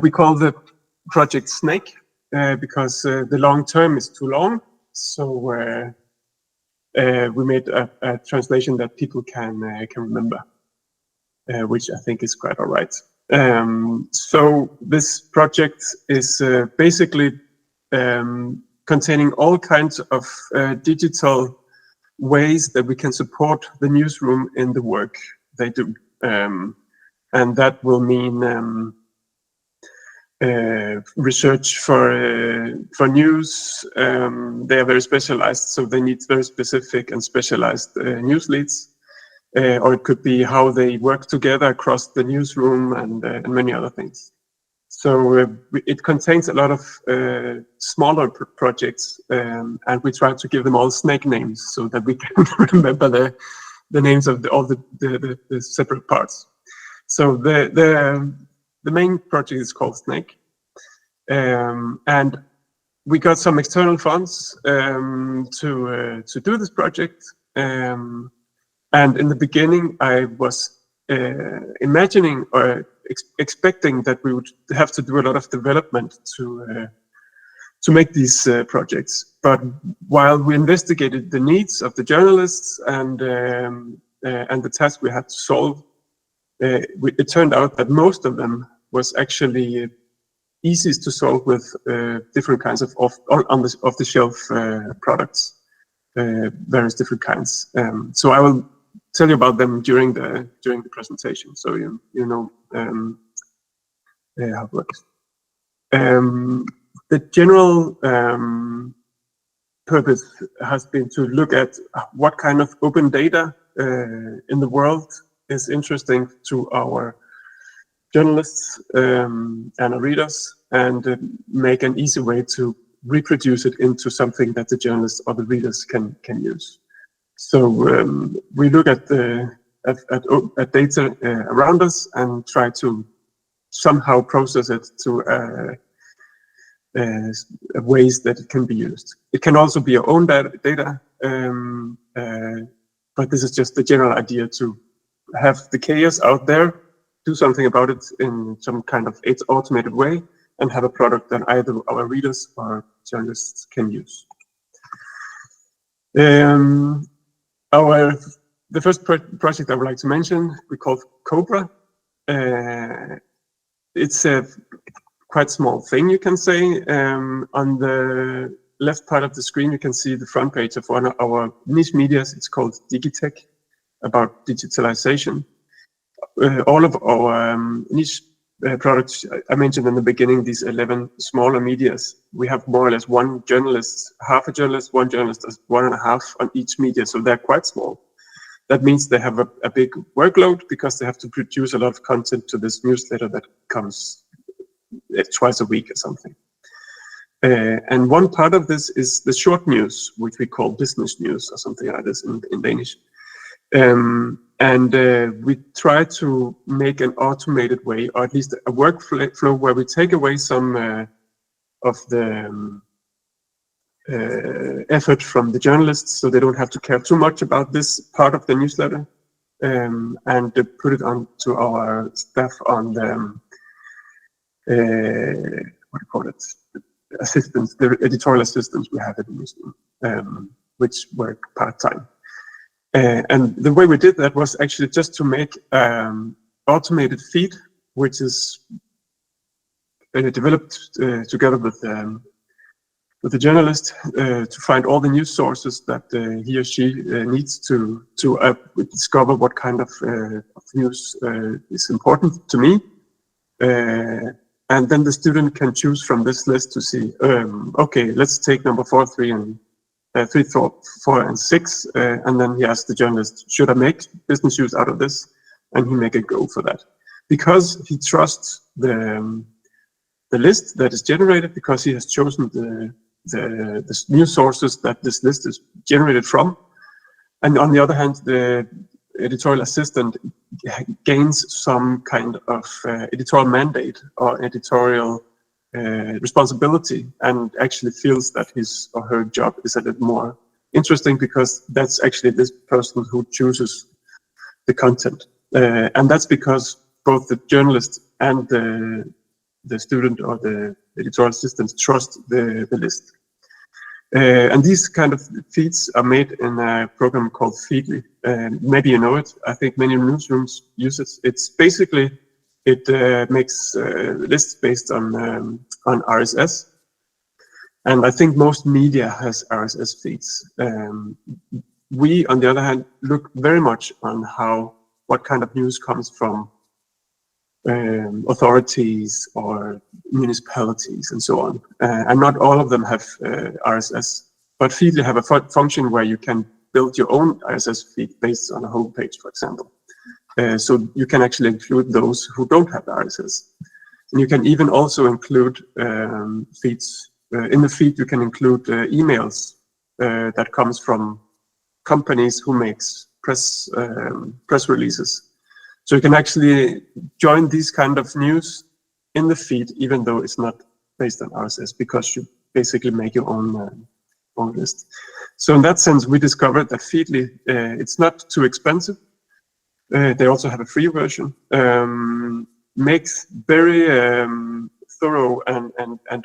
We call the project Snake because the long term is too long. So we made a translation that people can remember, which I think is quite all right. So this project is basically containing all kinds of digital ways that we can support the newsroom in the work they do. And that will mean research for news. They are very specialized, so they need very specific and specialized news leads. Or it could be how they work together across the newsroom and many other things. So it contains a lot of smaller projects, and we try to give them all snake names so that we can remember the names of all the separate parts. So the main project is called Snake, and we got some external funds to do this project. And in the beginning, I was imagining or expecting that we would have to do a lot of development to make these projects. But while we investigated the needs of the journalists and the task we had to solve, it turned out that most of them was actually easiest to solve with different kinds of off-the-shelf products, various different kinds. So I will tell you about them during the presentation, so you know how it works. The general purpose has been to look at what kind of open data in the world is interesting to our journalists and our readers, and make an easy way to reproduce it into something that the journalists or the readers can use. So we look at data around us and try to somehow process it to ways that it can be used. It can also be your own data, but this is just the general idea to have the chaos out there, do something about it in some kind of automated way, and have a product that either our readers or journalists can use. The first project I would like to mention, we call Cobra. It's a quite small thing, you can say. On the left part of the screen, you can see the front page of one of our niche medias. It's called Digitech, about digitalization. All of our niche products, I mentioned in the beginning, these 11 smaller medias, we have more or less one journalist, half a journalist, one journalist, 1.5 on each media, so they're quite small. That means they have a big workload because they have to produce a lot of content to this newsletter that comes twice a week or something. And one part of this is the short news, which we call business news or something like this in Danish. We try to make an automated way, or at least a workflow where we take away some of the effort from the journalists, so they don't have to care too much about this part of the newsletter, and put it on to our staff on the what do you call it? Assistants, the editorial assistants we have at the newsroom, which work part-time. And the way we did that was actually just to make automated feed, which is developed together with the journalist to find all the news sources that he or she needs to discover what kind of news is important to me. And then the student can choose from this list to see, okay, let's take number 4, 3, and 3, 4, and 6, and then he asks the journalist, should I make business use out of this? And he make a go for that. Because he trusts the list that is generated, because he has chosen the news sources that this list is generated from. And on the other hand, the editorial assistant gains some kind of editorial mandate or editorial responsibility, and actually feels that his or her job is a little more interesting because that's actually this person who chooses the content. And that's because both the journalist and the the student or the editorial assistant trust the list. And these kind of feeds are made in a program called Feedly. Maybe you know it. I think many newsrooms use it. It's basically, it makes lists based on RSS. And I think most media has RSS feeds. We, on the other hand, look very much on what kind of news comes from authorities or municipalities and so on. And not all of them have RSS, but Feedly have a function where you can build your own RSS feed based on a homepage, for example. So you can actually include those who don't have RSS. And you can even also include feeds. In the feed, you can include emails that comes from companies who makes press releases. So you can actually join these kind of news in the feed, even though it's not based on RSS, because you basically make your own list. So in that sense, we discovered that Feedly, it's not too expensive. They also have a free version. Makes very thorough and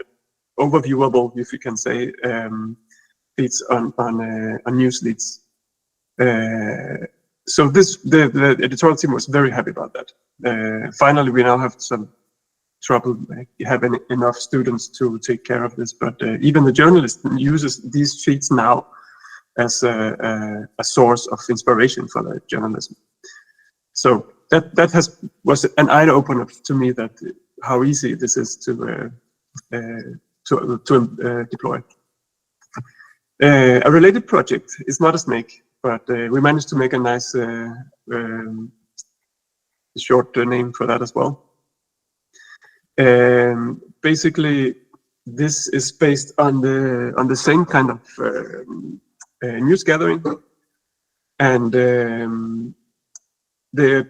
overviewable, if you can say, feeds on news leads. So the editorial team was very happy about that. Finally, we now have some trouble having enough students to take care of this, but even the journalist uses these feeds now as a source of inspiration for the journalism. So that was an eye opener to me, that how easy this is to deploy. A related project is not a snake, but we managed to make a nice short name for that as well. Basically, this is based on the same kind of news gathering, and the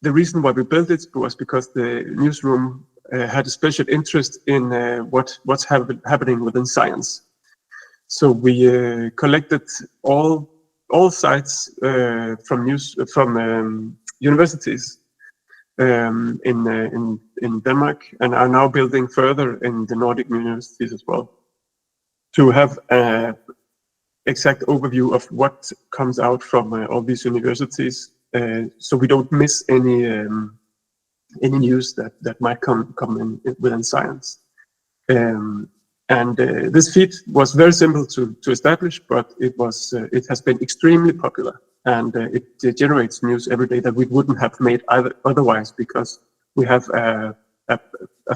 reason why we built it was because the newsroom had a special interest in what's happening within science. So we collected all sites from universities in Denmark, and are now building further in the Nordic universities as well, to have an exact overview of what comes out from all these universities, so we don't miss any news that might come in within science. And this feed was very simple to establish, but it has been extremely popular, and it generates news every day that we wouldn't have made otherwise, because we have a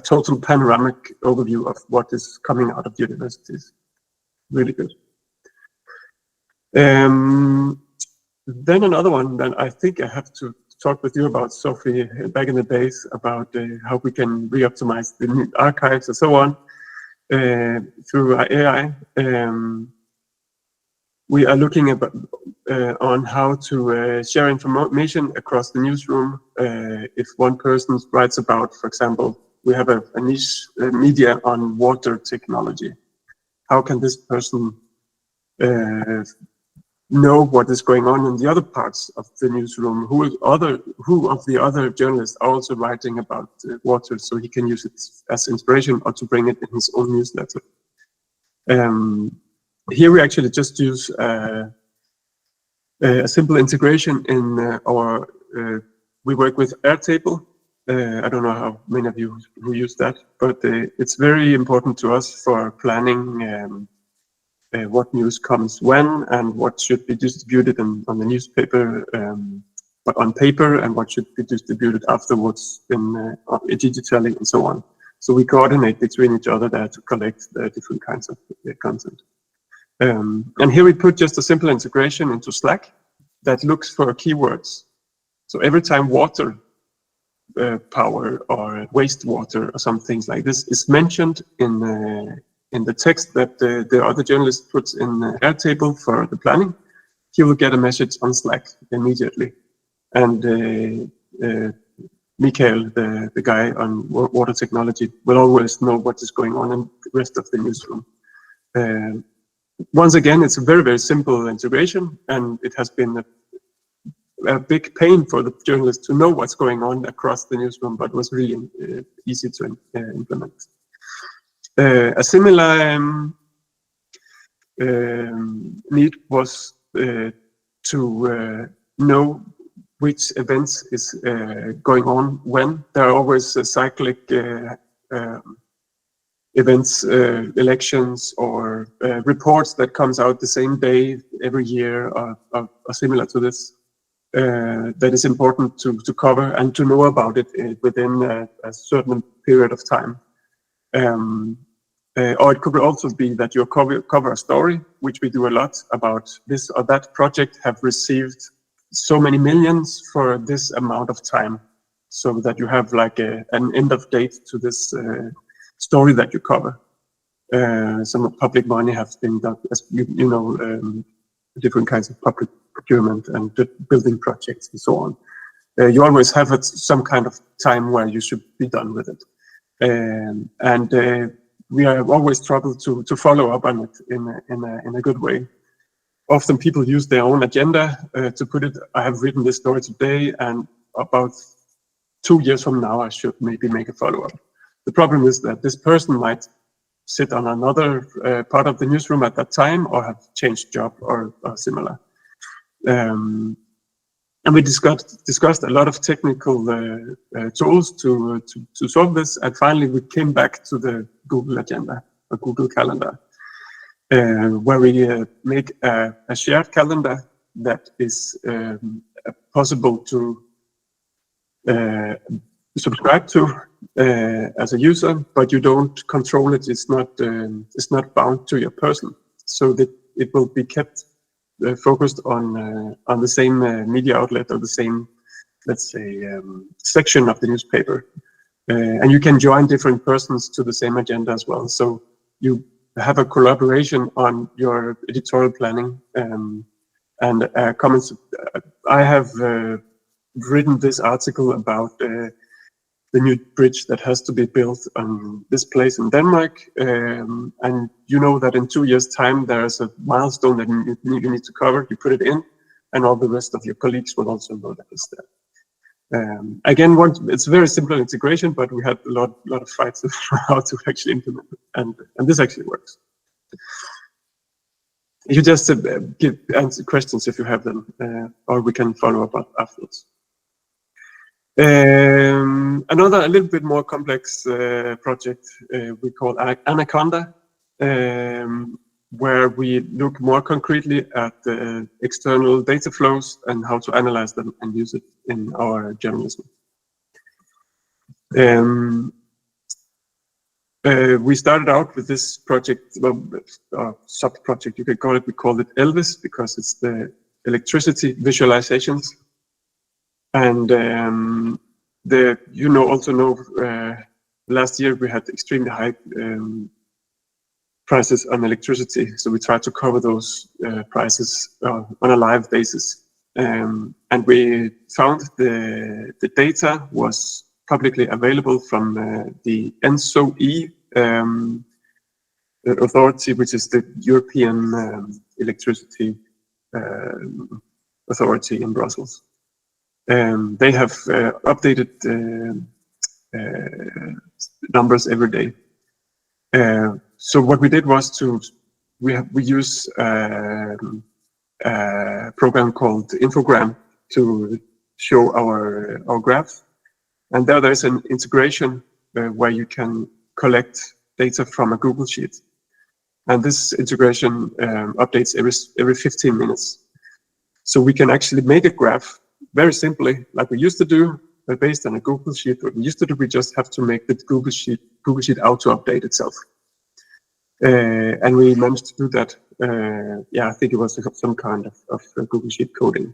total panoramic overview of what is coming out of universities. Really good. Then another one that I think I have to talk with you about, Sophie, back in the days, about how we can re-optimize the archives and so on. Through AI, we are looking on how to share information across the newsroom. If one person writes about, for example, we have a niche media on water technology. How can this person know what is going on in the other parts of the newsroom? Who of the other journalists are also writing about water, so he can use it as inspiration or to bring it in his own newsletter? Here we actually just use a simple integration in our. We work with Airtable. I don't know how many of you who use that, but it's very important to us for planning what news comes when, and what should be distributed on the newspaper, but on paper, and what should be distributed afterwards digitally, and so on. So we coordinate between each other there to collect the different kinds of content. And here we put just a simple integration into Slack that looks for keywords. So every time water, power, or wastewater, or some things like this is mentioned in the text that the other journalist puts in Airtable for the planning, he will get a message on Slack immediately. And Mikael, the guy on water technology, will always know what is going on in the rest of the newsroom. Once again, it's a very, very simple integration, and it has been a big pain for the journalists to know what's going on across the newsroom, but was really easy to implement. A similar need was to know which events is going on when. There are always cyclic events, elections, or reports that comes out the same day every year, or similar to this. That is important to cover and to know about it within a certain period of time. Or it could also be that you cover a story, which we do a lot, about this or that project have received so many millions for this amount of time, so that you have like an end of date to this story that you cover. Some public money has been done, as you know, different kinds of public procurement and building projects and so on. You always have some kind of time where you should be done with it. And we are always troubled to follow up on it in a good way. Often people use their own agenda to put it, I have written this story today, and about 2 years from now I should maybe make a follow-up. The problem is that this person might sit on another part of the newsroom at that time, or have changed job or similar. And we discussed a lot of technical tools to solve this, and finally we came back to the Google agenda, or Google Calendar, where we make a shared calendar that is possible to subscribe to as a user, but you don't control it. It's not bound to your person, so that it will be kept focused on the same media outlet, or the same, let's say, section of the newspaper. And you can join different persons to the same agenda as well. So you have a collaboration on your editorial planning and comments. I have written this article about the new bridge that has to be built on this place in Denmark. And you know that in 2 years' time, there's a milestone that you need to cover. You put it in, and all the rest of your colleagues will also know that it's there. Again, it's very simple integration, but we had a lot of fights on how to actually implement it, and this actually works. You just answer questions if you have them, or we can follow up afterwards. Another a little bit more complex project we call Anaconda, where we look more concretely at the external data flows and how to analyze them and use it in our journalism. We started out with this project, sub-project, you could call it. We called it Elvis because it's the electricity visualizations. And last year we had extremely high prices on electricity, so we tried to cover those prices on a live basis. And we found the data was publicly available from the ENSO-E authority, which is the European Electricity Authority in Brussels. They have updated numbers every day. So what we did was we use a program called Infogram to show our graph, and there's an integration where you can collect data from a Google Sheet, and this integration updates every 15 minutes. So we can actually make a graph very simply, like we used to do, but based on a Google Sheet. What we used to do, we just have to make the Google Sheet auto-update itself. And we managed to do that. Yeah, I think it was some kind of Google Sheet coding.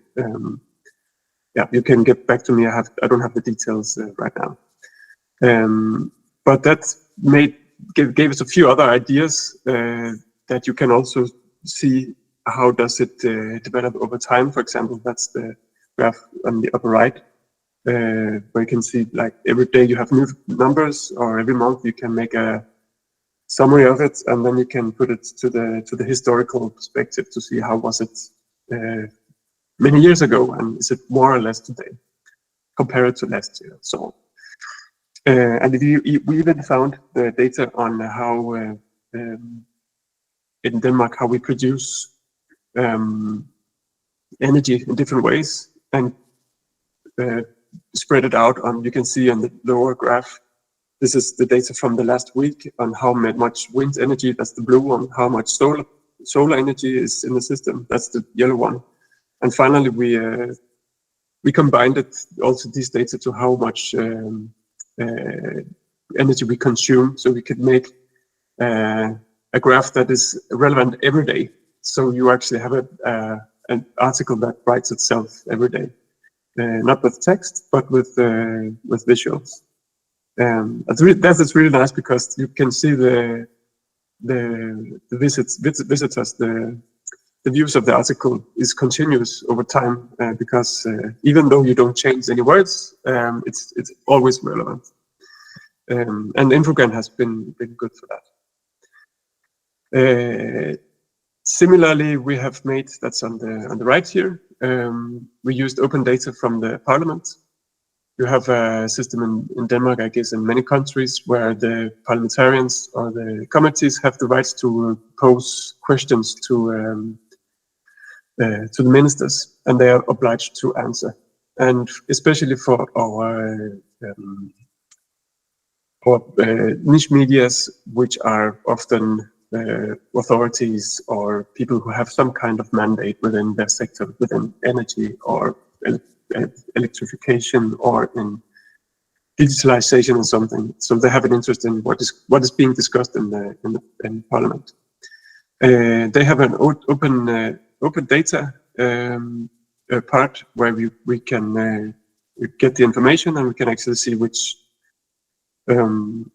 Yeah, you can get back to me. I don't have the details right now. But that gave us a few other ideas that you can also see how does it develop over time. For example, that's the graph on the upper right, where you can see like every day you have new numbers, or every month you can make a summary of it, and then you can put it to the historical perspective to see how was it many years ago, and is it more or less today compared to last year? So, and we even found the data on how in Denmark how we produce energy in different ways, and spread it out on. You can see on the lower graph. This is the data from the last week on how much wind energy, that's the blue one, how much solar energy is in the system, that's the yellow one. And finally, we combined it, also these data, to how much energy we consume, so we could make a graph that is relevant every day. So you actually have an article that writes itself every day, not with text, but with visuals. That's really nice, because you can see the visitors, the views of the article is continuous over time, because even though you don't change any words, it's always relevant. And Infogram has been good for that. Similarly, we have made, that's on the right here, we used open data from the parliament. You have a system in Denmark, I guess in many countries, where the parliamentarians or the committees have the rights to pose questions to the ministers, and they are obliged to answer. And especially for our niche medias, which are often authorities or people who have some kind of mandate within their sector, within energy or electrification or in digitalization or something. So they have an interest in what is being discussed in Parliament. They have an open data part where we can get the information, and we can actually see which new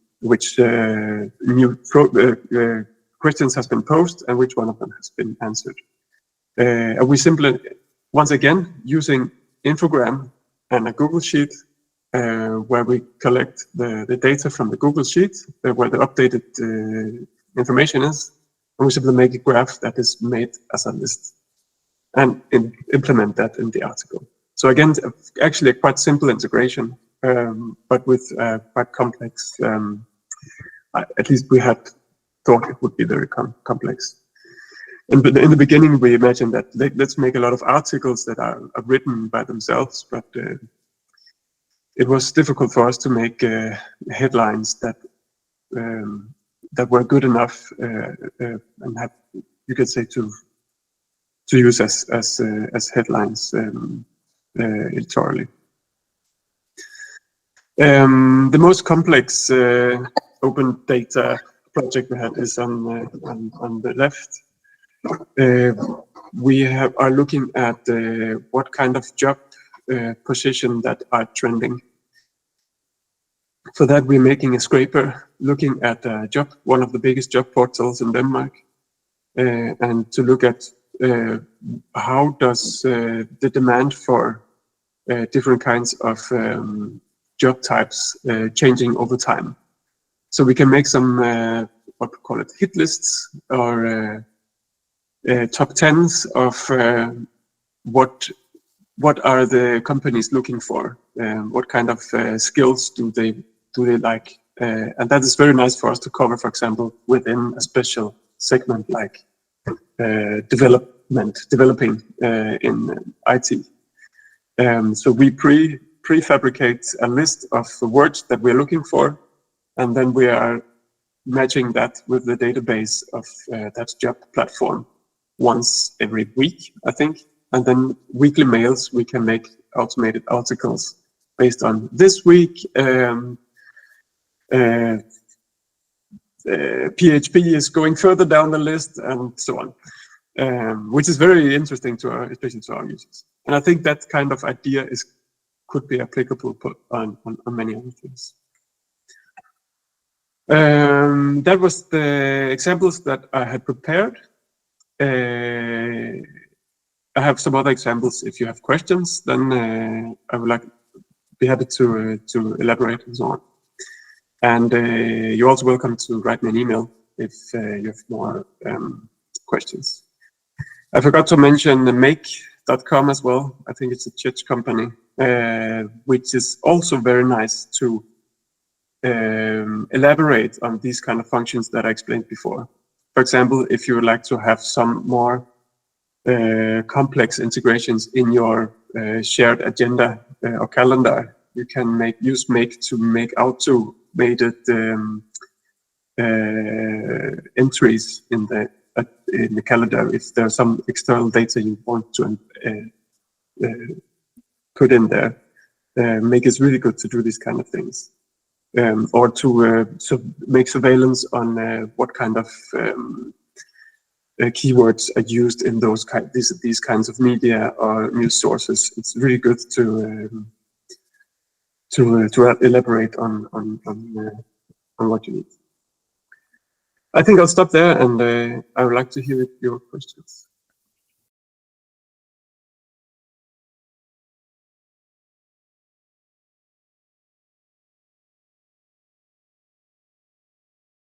questions has been posed and which one of them has been answered. And we simply, once again, using Infogram and a Google Sheet, where we collect the data from the Google Sheet, where the updated information is, and we simply make a graph that is made as a list and implement that in the article. So again, actually a quite simple integration, but with quite complex, at least we had thought it would be very complex. And in the beginning, we imagined that let's make a lot of articles that are written by themselves, but it was difficult for us to make headlines that were good enough and have, you could say, to use as headlines editorially. The most complex open data project we had is on the left. We are looking at what kind of job position that are trending. For that, we're making a scraper looking at one of the biggest job portals in Denmark, and to look at how does the demand for different kinds of job types changing over time. So we can make some what we call it hit lists, or top 10s of what are the companies looking for, what kind of skills do they like, and that is very nice for us to cover, for example, within a special segment like developing in IT. So we prefabricate a list of the words that we're looking for, and then we are matching that with the database of that job platform once every week, I think. And then weekly mails, we can make automated articles based on this week. PHP is going further down the list, and so on, which is very interesting especially to our users. And I think that kind of idea could be applicable on many other things. That was the examples that I had prepared. I have some other examples. If you have questions, then I would be happy to elaborate and so on. And you're also welcome to write me an email if you have more questions. I forgot to mention the Make .com as well. I think it's a Czech company, which is also very nice to elaborate on these kind of functions that I explained before. For example, if you would like to have some more complex integrations in your shared agenda or calendar, you can use Make to make automated entries in the calendar if there's some external data you want to put in there. Make is really good to do these kind of things, or to make surveillance on what kind of keywords are used in these kinds of media or news sources. It's really good to elaborate on what you need. I think I'll stop there, and I would like to hear your questions.